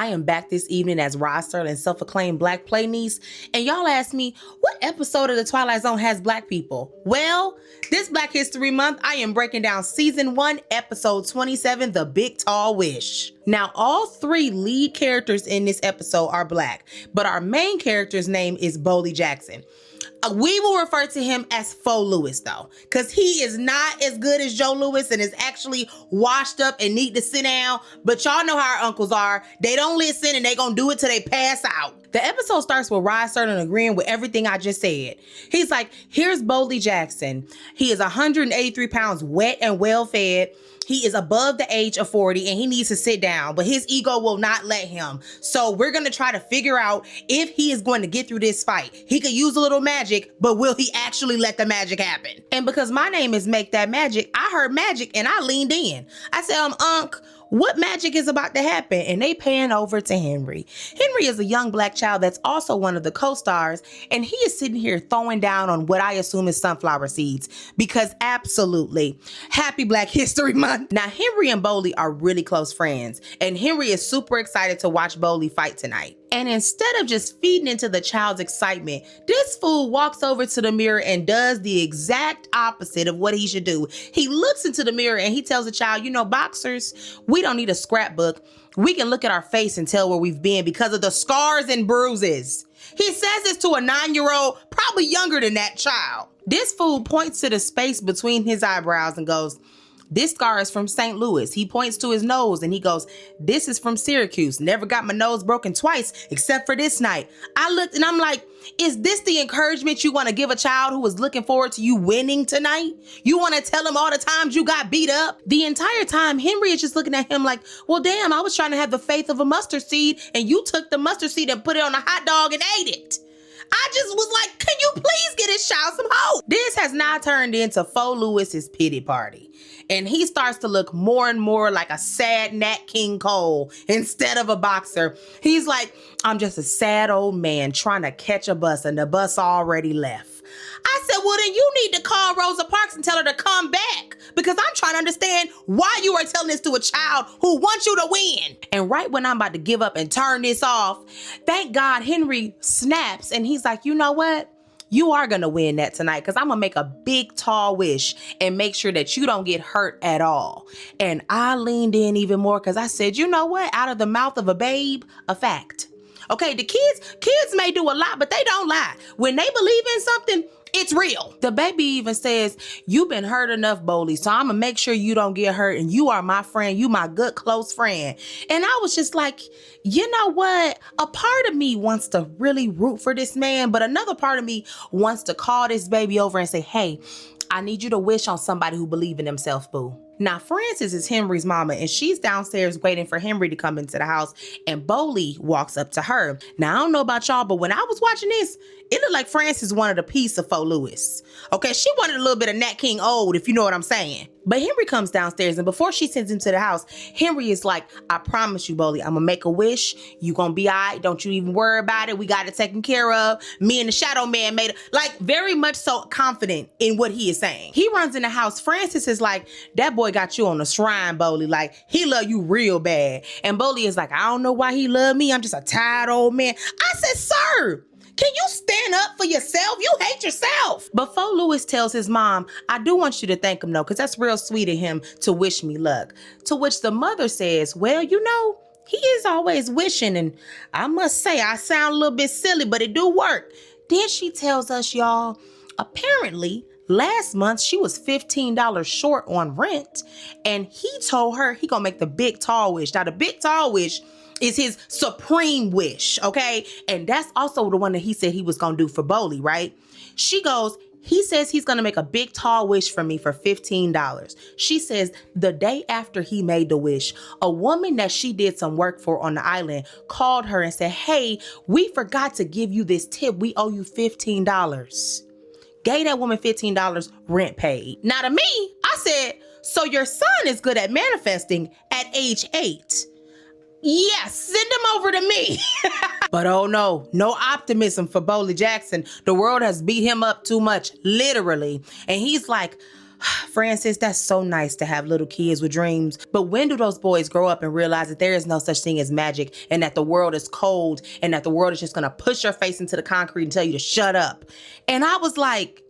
I am back this evening as Rod Serling's self-acclaimed Black play niece, and y'all asked me, what episode of the Twilight Zone has Black people? Well, this Black History Month, I am breaking down Season 1, Episode 27, The Big Tall Wish. Now, all three lead characters in this episode are Black, but our main character's name is Boldy Jackson. We will refer to him as Faux Lewis though, because he is not as good as Joe Lewis and is actually washed up and need to sit down. But y'all know how our uncles are. They don't listen and they gonna do it till they pass out. The episode starts with Rod Serling agreeing with everything I just said. He's like, here's Boldy Jackson. He is 183 pounds, wet and well fed. He is above the age of 40 and he needs to sit down, but his ego will not let him. So we're going to try to figure out if he is going to get through this fight. He could use a little magic, but will he actually let the magic happen? And because my name is Make That Magic, I heard magic and I leaned in. I said, Unc, what magic is about to happen? And they pan over to Henry. Henry is a young Black child that's also one of the co-stars, and he is sitting here throwing down on what I assume is sunflower seeds, because absolutely, happy Black History Month. Now, Henry and Boldy are really close friends, and Henry is super excited to watch Boldy fight tonight. And instead of just feeding into the child's excitement, this fool walks over to the mirror and does the exact opposite of what he should do. He looks into the mirror and he tells the child, you know, boxers, we don't need a scrapbook. We can look at our face and tell where we've been because of the scars and bruises. He says this to a 9-year-old, probably younger than that child. This fool points to the space between his eyebrows and goes, this scar is from St. Louis. He points to his nose and he goes, this is from Syracuse. Never got my nose broken twice except for this night. I looked and I'm like, is this the encouragement you want to give a child who is looking forward to you winning tonight? You want to tell him all the times you got beat up? The entire time, Henry is just looking at him like, well, damn, I was trying to have the faith of a mustard seed and you took the mustard seed and put it on a hot dog and ate it. I just was like, can you please get this child some hope? This has now turned into Faux Lewis's pity party. And he starts to look more and more like a sad Nat King Cole instead of a boxer. He's like, I'm just a sad old man trying to catch a bus and the bus already left. I said, well, then you need to call Rosa Parks and tell her to come back, because I'm trying to understand why you are telling this to a child who wants you to win. And right when I'm about to give up and turn this off, thank God Henry snaps and he's like, you know what? You are going to win that tonight, because I'm going to make a big, tall wish and make sure that you don't get hurt at all. And I leaned in even more because I said, you know what? Out of the mouth of a babe, a fact. Okay, the kids may do a lot, but they don't lie. When they believe in something, it's real. The baby even says, you've been hurt enough, Boldy, so I'm going to make sure you don't get hurt. And you are my friend. You my good, close friend. And I was just like, you know what? A part of me wants to really root for this man, but another part of me wants to call this baby over and say, hey, I need you to wish on somebody who believes in themselves, boo. Now, Frances is Henry's mama, and she's downstairs waiting for Henry to come into the house, and Boldy walks up to her. Now, I don't know about y'all, but when I was watching this, it looked like Frances wanted a piece of Faux Lewis. Okay, she wanted a little bit of Nat King old, if you know what I'm saying. But Henry comes downstairs, and before she sends him to the house, Henry is like, I promise you, Boldy, I'm gonna make a wish. You gonna be all right. Don't you even worry about it. We got it taken care of. Me and the Shadow Man made it. Like, very much so confident in what he is saying. He runs in the house. Frances is like, that boy got you on the shrine, Boldy. Like, he love you real bad. And Boldy is like, I don't know why he love me. I'm just a tired old man. I said, sir, can you stand up for yourself? You hate yourself. But Faux Lewis tells his mom, I do want you to thank him though, because that's real sweet of him to wish me luck. To which the mother says, well, you know, he is always wishing. And I must say, I sound a little bit silly, but it do work. Then she tells us, y'all, apparently last month she was $15 short on rent. And he told her he gonna make the big tall wish. Now the big tall wish is his supreme wish, okay? And that's also the one that he said he was gonna do for Boldy, right? She goes, he says he's gonna make a big tall wish for me for $15. She says the day after he made the wish, a woman that she did some work for on the island called her and said, hey, we forgot to give you this tip. We owe you $15. Gave that woman $15, rent paid. Now to me, I said, so your son is good at manifesting at age 8. Yes, send him over to me. But oh no, no optimism for Boldy Jackson. The world has beat him up too much, literally. And he's like, Francis, that's so nice to have little kids with dreams. But when do those boys grow up and realize that there is no such thing as magic and that the world is cold and that the world is just gonna push your face into the concrete and tell you to shut up? And I was like,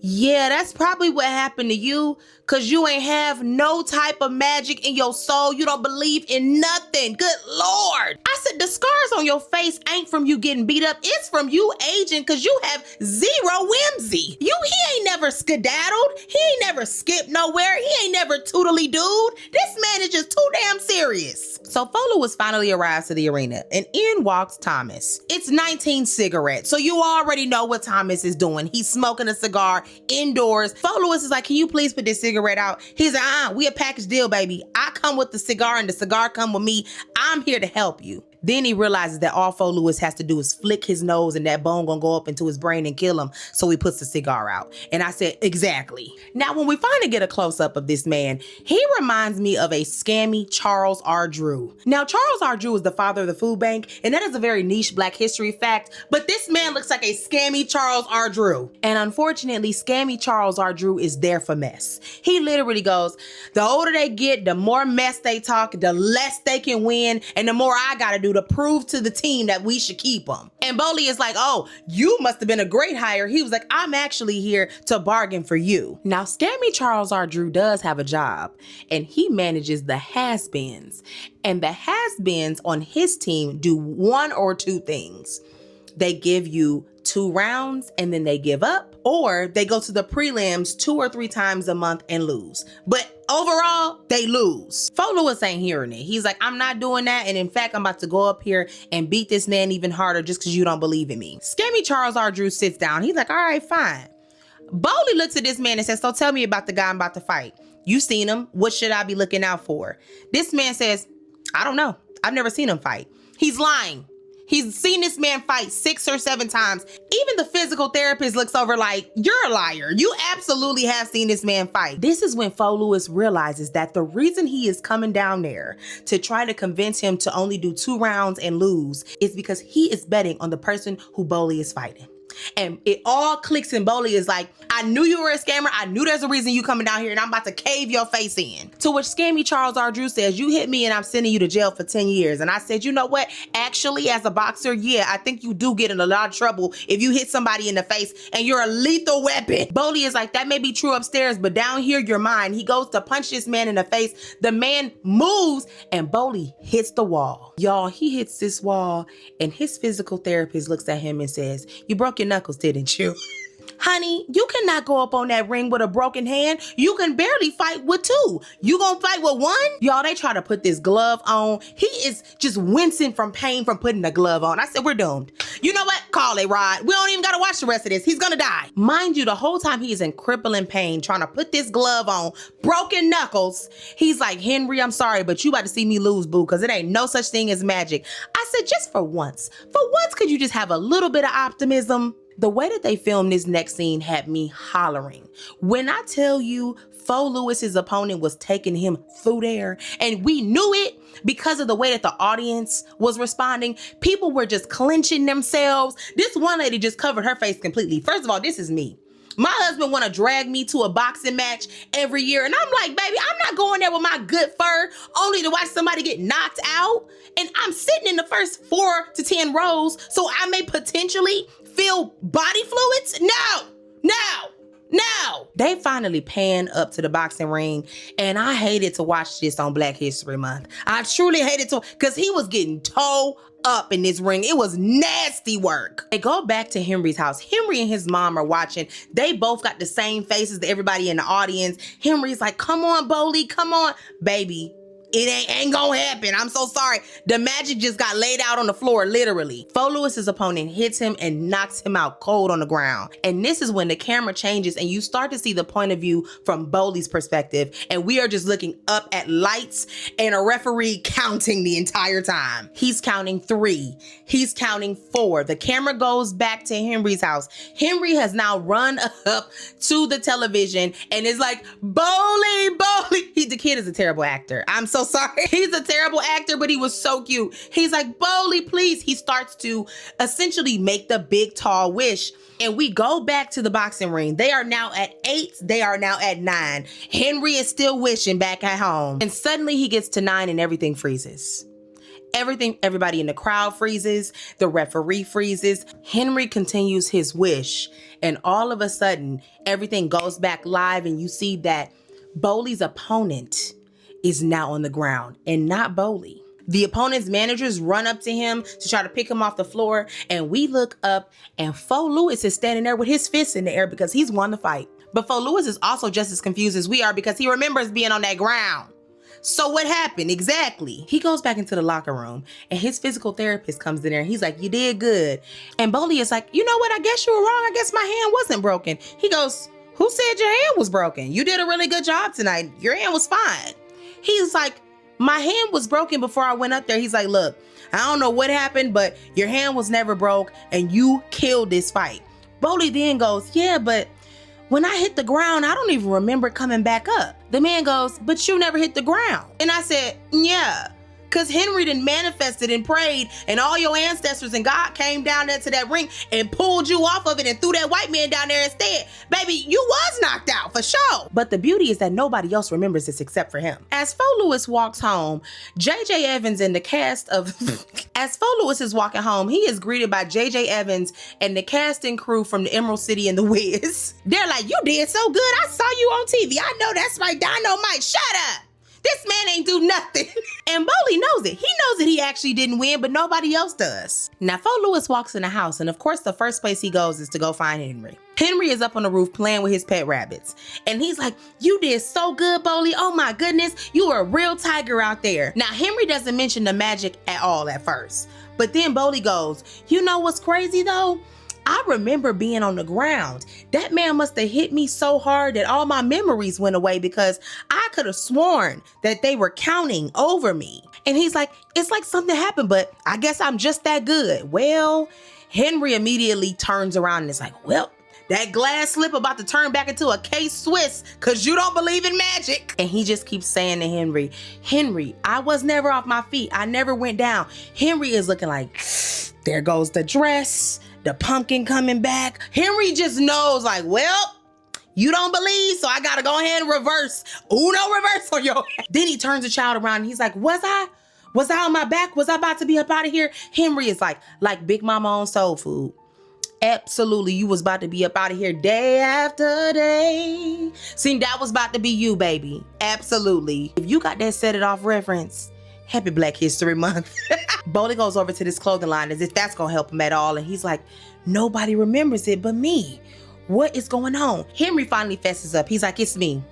yeah, that's probably what happened to you, because you ain't have no type of magic in your soul. You don't believe in nothing. Good Lord. I said, the scars on your face ain't from you getting beat up. It's from you aging, because you have zero whimsy. He ain't never skedaddled. He ain't never skipped nowhere. He ain't never tootly dude. This man is just too damn serious. So Foluis finally arrives to the arena, and in walks Thomas. It's 19 cigarettes, so you already know what Thomas is doing. He's smoking a cigar indoors. Foluis is like, can you please put this cigarette out? He's like, we a package deal, baby. I come with the cigar and the cigar come with me. I'm here to help you. Then he realizes that all Foluis has to do is flick his nose and that bone gonna go up into his brain and kill him. So he puts the cigar out. And I said, exactly. Now, when we finally get a close-up of this man, he reminds me of a scammy Charles R. Drew. Now, Charles R. Drew is the father of the food bank, and that is a very niche Black history fact, but this man looks like a scammy Charles R. Drew. And unfortunately, scammy Charles R. Drew is there for mess. He literally goes, the older they get, the more mess they talk, the less they can win, and the more I gotta do to prove to the team that we should keep them. And Boley is like, oh, you must have been a great hire. He was like, I'm actually here to bargain for you. Now, scammy Charles R. Drew does have a job, and he manages the has-beens. And the has-beens on his team do one or two things. They give you 2 rounds and then they give up, or they go to the prelims 2 or 3 times a month and lose. But overall, they lose. Foluis ain't hearing it. He's like, I'm not doing that. And in fact, I'm about to go up here and beat this man even harder just because you don't believe in me. Scammy Charles R. Drew sits down. He's like, all right, fine. Boley looks at this man and says, so tell me about the guy I'm about to fight. You seen him. What should I be looking out for? This man says, I don't know. I've never seen him fight. He's lying. He's seen this man fight 6 or 7 times. Even the physical therapist looks over like, you're a liar. You absolutely have seen this man fight. This is when Foluis realizes that the reason he is coming down there to try to convince him to only do 2 rounds and lose is because he is betting on the person who Boley is fighting. And it all clicks, and Boley is like, I knew you were a scammer. I knew there's a reason you coming down here, and I'm about to cave your face in. To which scammy Charles R. Drew says, you hit me and I'm sending you to jail for 10 years. And I said, you know what? Actually, as a boxer, yeah, I think you do get in a lot of trouble if you hit somebody in the face and you're a lethal weapon. Boley is like, that may be true upstairs, but down here, you're mine. He goes to punch this man in the face. The man moves and Boley hits the wall. Y'all, he hits this wall and his physical therapist looks at him and says, you broke your knuckles, didn't you? Honey, you cannot go up on that ring with a broken hand. You can barely fight with 2. You gonna fight with 1? Y'all, they try to put this glove on. He is just wincing from pain from putting the glove on. I said, we're doomed. You know what? Call it, Rod. We don't even gotta watch the rest of this. He's gonna die. Mind you, the whole time he is in crippling pain trying to put this glove on, broken knuckles. He's like, Henry, I'm sorry, but you about to see me lose, boo, because it ain't no such thing as magic. I said, just for once, could you just have a little bit of optimism? The way that they filmed this next scene had me hollering. When I tell you Foluis's opponent was taking him through there, and we knew it because of the way that the audience was responding, people were just clenching themselves. This one lady just covered her face completely. First of all, this is me. My husband want to drag me to a boxing match every year. And I'm like, baby, I'm not going there with my good fur only to watch somebody get knocked out. And I'm sitting in the first 4 to 10 rows, so I may potentially feel body fluids? No. They finally pan up to the boxing ring, and I hated to watch this on Black History Month. I truly hated to, because he was getting toe up in this ring. It was nasty work. They go back to Henry's house. Henry and his mom are watching. They both got the same faces to everybody in the audience. Henry's like, come on, Boley, come on. Baby, it ain't gonna happen. I'm so sorry. The magic just got laid out on the floor, literally. Foluis's opponent hits him and knocks him out cold on the ground. And this is when the camera changes and you start to see the point of view from Boley's perspective. And we are just looking up at lights and a referee counting the entire time. He's counting 3. He's counting 4. The camera goes back to Henry's house. Henry has now run up to the television and is like, Boley. The kid is a terrible actor. I'm so so sorry. He's a terrible actor, but he was so cute. He's like, Bowley, please. He starts to essentially make the big, tall wish. And we go back to the boxing ring. They are now at 8. They are now at 9. Henry is still wishing back at home. And suddenly he gets to 9 and everything freezes. Everybody in the crowd freezes. The referee freezes. Henry continues his wish. And all of a sudden, everything goes back live and you see that Bowley's opponent is now on the ground and not Bowley. The opponent's managers run up to him to try to pick him off the floor. And we look up and Fo Lewis is standing there with his fists in the air because he's won the fight. But Fo Lewis is also just as confused as we are because he remembers being on that ground. So what happened exactly? He goes back into the locker room and his physical therapist comes in there and he's like, you did good. And Bowley is like, you know what? I guess you were wrong. I guess my hand wasn't broken. He goes, who said your hand was broken? You did a really good job tonight. Your hand was fine. He's like, my hand was broken before I went up there. He's like, look, I don't know what happened, but your hand was never broke and you killed this fight. Bowley then goes, yeah, but when I hit the ground, I don't even remember coming back up. The man goes, but you never hit the ground. And I said, yeah, because Henry done manifested and prayed and all your ancestors and God came down there to that ring and pulled you off of it and threw that white man down there instead. Baby, you was knocked out for sure. But the beauty is that nobody else remembers this except for him. As Fo Lewis walks home, J.J. Evans and the cast of... As Fo Lewis is walking home, he is greeted by J.J. Evans and the cast and crew from the Emerald City and the Wiz. They're like, you did so good. I saw you on TV. I know that's right. Dynamite. Shut up. This man ain't do nothing. And Bowley knows it. He knows that he actually didn't win, but nobody else does. Now, Fo Lewis walks in the house, and of course, the first place he goes is to go find Henry. Henry is up on the roof playing with his pet rabbits. And he's like, you did so good, Bowley. Oh my goodness, you were a real tiger out there. Now, Henry doesn't mention the magic at all at first. But then Bowley goes, you know what's crazy though? I remember being on the ground. That man must have hit me so hard that all my memories went away because I could have sworn that they were counting over me. And he's like, it's like something happened, but I guess I'm just that good. Well, Henry immediately turns around and is like, well, that glass slip about to turn back into a K-Swiss because you don't believe in magic. And he just keeps saying to Henry, Henry, I was never off my feet. I never went down. Henry is looking like, there goes the dress. The pumpkin coming back. Henry just knows like, well, you don't believe, so I gotta go ahead and reverse. Uno reverse on your head. Then he turns the child around and he's like, was I on my back? Was I about to be up out of here? Henry is like Big Mama on soul food. Absolutely, you was about to be up out of here day after day. See, that was about to be you, baby. Absolutely. If you got that Set It Off reference, happy Black History Month. Bowley goes over to this clothing line as if that's gonna help him at all. And he's like, nobody remembers it but me. What is going on? Henry finally fesses up. He's like, it's me.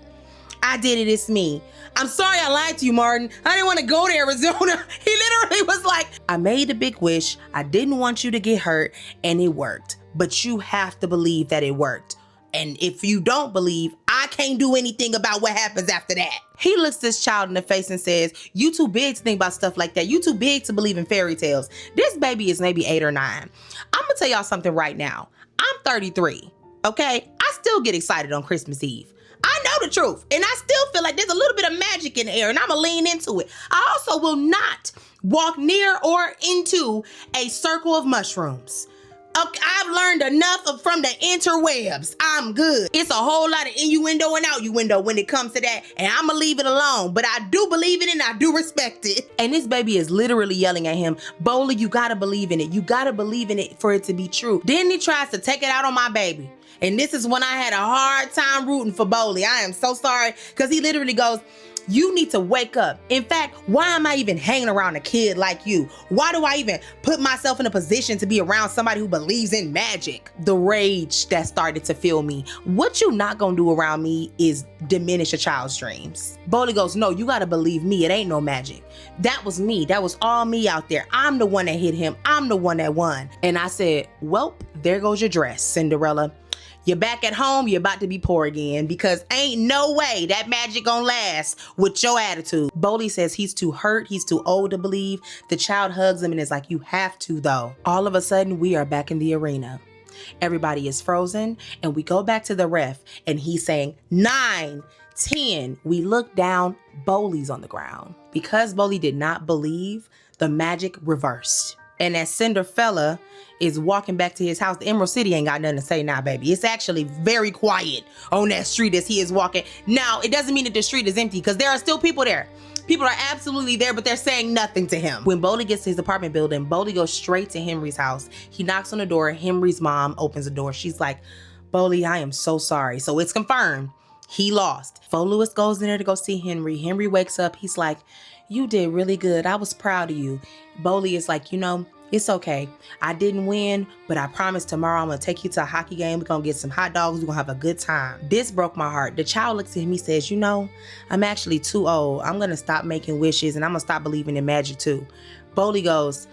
I did it, it's me. I'm sorry I lied to you, Martin. I didn't want to go to Arizona. He literally was like, I made a big wish. I didn't want you to get hurt and it worked. But you have to believe that it worked. And if you don't believe, I can't do anything about what happens after that. He looks this child in the face and says, you too big to think about stuff like that. You too big to believe in fairy tales. This baby is maybe 8 or 9. I'm gonna tell y'all something right now. I'm 33, okay? I still get excited on Christmas Eve. I know the truth. And I still feel like there's a little bit of magic in the air and I'm gonna lean into it. I also will not walk near or into a circle of mushrooms. Okay, I've learned enough from the interwebs. I'm good. It's a whole lot of innuendo and outnuendo when it comes to that, and I'ma leave it alone. But I do believe in it and I do respect it. And this baby is literally yelling at him, Bowley, you gotta believe in it. You gotta believe in it for it to be true. Then he tries to take it out on my baby. And this is when I had a hard time rooting for Bowley. I am so sorry, because he literally goes, you need to wake up. In fact, why am I even hanging around a kid like you? Why do I even put myself in a position to be around somebody who believes in magic? The rage that started to fill me. What you not gonna do around me is diminish a child's dreams. Bowley goes, no, you gotta believe me. It ain't no magic. That was me. That was all me out there. I'm the one that hit him. I'm the one that won. And I said, well, there goes your dress, Cinderella. You're back at home, you're about to be poor again because ain't no way that magic gonna last with your attitude. Bowley says he's too hurt, he's too old to believe. The child hugs him and is like, you have to though. All of a sudden, we are back in the arena. Everybody is frozen and we go back to the ref and he's saying 9, 10, we look down, Boley's on the ground. Because Boley did not believe, the magic reversed. And as Cinderfella is walking back to his house, the Emerald City ain't got nothing to say now, baby. It's actually very quiet on that street as he is walking. Now, it doesn't mean that the street is empty because there are still people there. People are absolutely there, but they're saying nothing to him. When Boley gets to his apartment building, Boley goes straight to Henry's house. He knocks on the door. Henry's mom opens the door. She's like, Boley, I am so sorry. So it's confirmed. He lost. Fo Lewis goes in there to go see Henry. Henry wakes up. He's like, you did really good. I was proud of you. Boley is like, it's okay. I didn't win, but I promise tomorrow I'm going to take you to a hockey game. We're going to get some hot dogs. We're going to have a good time. This broke my heart. The child looks at him. He says, I'm actually too old. I'm going to stop making wishes and I'm going to stop believing in magic too. Boley goes,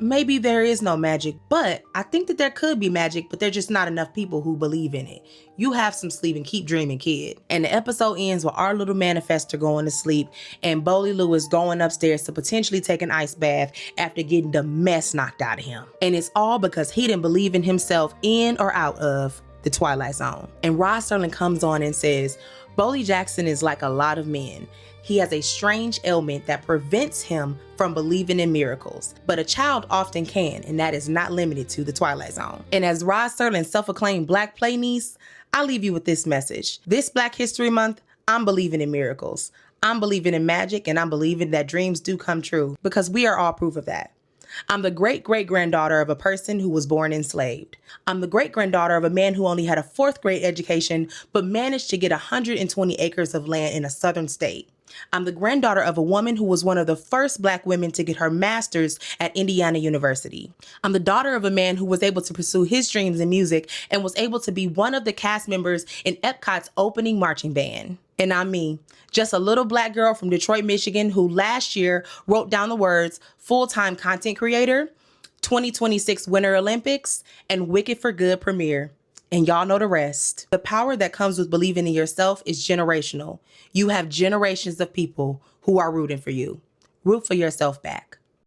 maybe there is no magic, but I think that there could be magic, but there's just not enough people who believe in it. You have some sleep and keep dreaming, kid. And the episode ends with our little manifestor going to sleep and Boley Lewis going upstairs to potentially take an ice bath after getting the mess knocked out of him. And it's all because he didn't believe in himself in or out of the Twilight Zone. And Rod Serling comes on and says, Boley Jackson is like a lot of men. He has a strange ailment that prevents him from believing in miracles, but a child often can, and that is not limited to the Twilight Zone. And as Rod Serling's self-acclaimed Black play niece, I leave you with this message. This Black History Month, I'm believing in miracles. I'm believing in magic, and I'm believing that dreams do come true because we are all proof of that. I'm the great-great-granddaughter of a person who was born enslaved. I'm the great-granddaughter of a man who only had a 4th grade education, but managed to get 120 acres of land in a southern state. I'm the granddaughter of a woman who was one of the first Black women to get her master's at Indiana University. I'm the daughter of a man who was able to pursue his dreams in music and was able to be one of the cast members in Epcot's opening marching band. And I'm me, just a little Black girl from Detroit, Michigan, who last year wrote down the words full-time content creator, 2026 Winter Olympics, and Wicked for Good premiere. And y'all know the rest. The power that comes with believing in yourself is generational. You have generations of people who are rooting for you. Root for yourself back.